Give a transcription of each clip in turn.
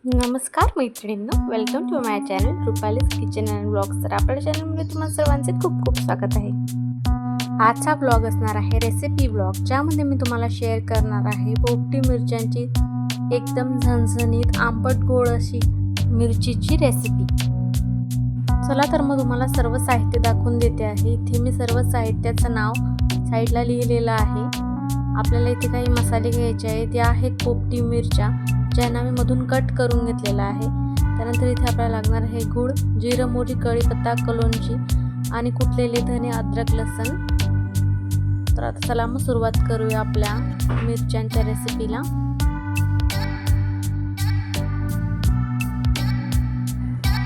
नमस्कार मैत्रिणींनो, welcome to my channel Rupali's kitchen and blogs. तर आपल्या चॅनलमध्ये तुम्हा सर्वांचे खूप खूप स्वागत आहे. आजचा ब्लॉग असणार आहे रेसिपी ब्लॉग, ज्यामध्ये मी तुम्हाला शेअर करणार आहे पोपटी मिरच्यांची एकदम झणझणीत आंबट गोड अशी मिरचीची रेसिपी. चला तर मग तुम्हाला सर्व साहित्य दाखवून देते आहे. इथे मी सर्व साहित्याचं नाव साईडला लिहिलेलं आहे. आपल्याला इथे काही मसाले घ्यायचे आहे. ते आहेत पोपटी मिरच्या, ज्यांना मी मधून कट करून घेतलेला आहे. त्यानंतर इथे आपल्याला लागणार आहे गूळ, जिरं, मोहरी, कढीपत्ता, कलोंजी आणि कुटलेले धने, अद्रक, लसूण. तर आता चला मग सुरुवात करूया आपल्या मिरच्यांच्या रेसिपीला.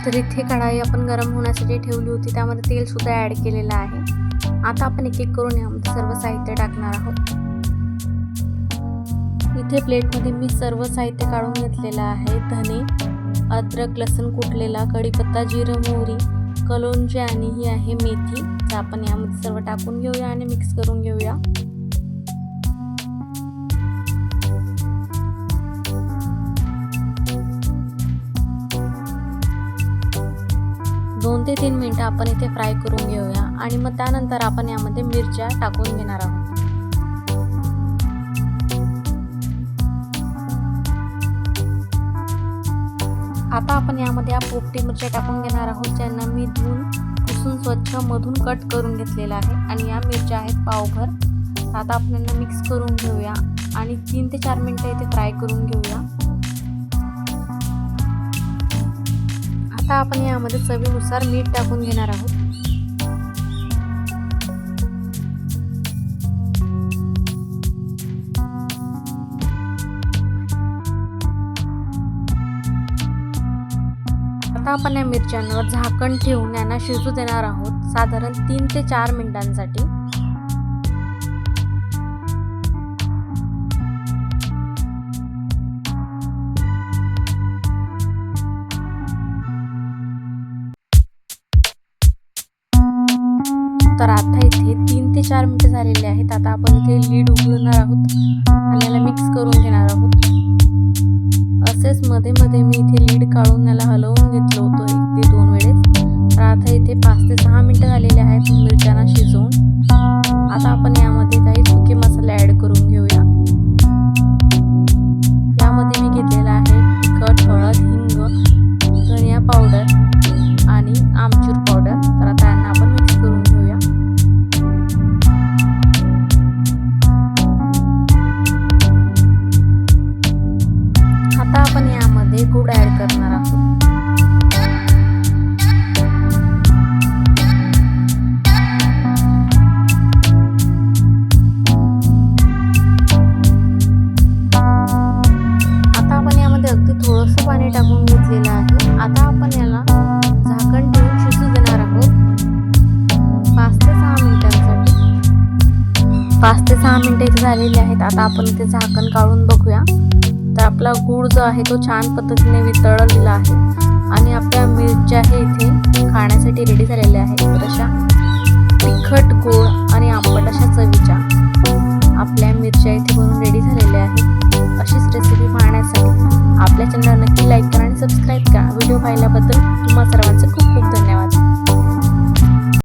तर इथे कढाई आपण गरम होण्यासाठी ठेवली होती, त्यामध्ये तेल सुद्धा ॲड केलेलं आहे. आता आपण एक एक करून यामध्ये सर्व साहित्य टाकणार आहोत. इथे प्लेटमध्ये मी सर्व साहित्य काढून घेतलेलं आहे. धने, अद्रक, लसूण कुटलेला, कढीपत्ता, जिरं, मोहरी, कलोंजी आणि ही आहे मेथी. तर आपण यामध्ये सर्व टाकून घेऊया आणि मिक्स करून घेऊया. दोन ते 3 मिनिटं आपण इथे फ्राय करून घेऊया आणि मग त्यानंतर आपण यामध्ये मिरच्या टाकून घेणार आहोत. आता आपण यामध्ये पोपटी मिरच्या टाकून घेणार आहोत, ज्यांना मी धुवून पुसून स्वच्छ मधून कट करून घेतलेला आहे. आणि या मिरच्या आहेत पावभर. आता आपण यांना मिक्स करून घेऊया आणि 3 ते 4 मिनिटं इथे फ्राय करून घेऊया. आता आपण यामध्ये चवीनुसार मीठ टाकून घेणार आहोत. आता आपण या मिरच्यांवर झाकण ठेवून यांना शिजू देणार आहोत, साधारण 3 ते 4 मिनिटांसाठी. तर आता इथे 3 ते 4 मिनिटं झालेले आहेत. आता आपण इथे लीड उघडणार आहोत आणि याला मिक्स करून घेणार आहोत. असेच मध्ये मध्ये मी इथे लीड काढून याला हलवून घेतलं होतं 1 ते 2 वेळेस. तर आता इथे 5 ते 6 मिनिटं झालेले आहेत मिरच्यांना शिजवून. आता आपण यामध्ये काही सुके मसाले ॲड करून घेऊया. यामध्ये मी घेतलेला आहे तिखट, हळद, हिंग, धनिया पावडर आणि आमचूर पावडर. तर आता यांना आपण मिक्स करून घेऊया. आता आपण यामध्ये गूळ ॲड करणार आहोत. आता आपण यामध्ये अगदी थोडंसं पाणी टाकून घेतलेलं आहे. आता आपण याला झाकण ठेवून शिजू देणार आहोत 5 ते 6 मिनिटांसाठी. 5 ते 6 मिनिटं इथे झालेली आहेत. आता आपण इथे झाकण काढून बघूया. तर आपला गूळ जो आहे तो छान पद्धतीने वितळलेला आहे आणि आपल्या मिरच्या हे इथे खाण्यासाठी रेडी झालेल्या आहेत. तर अशा तिखट, गोड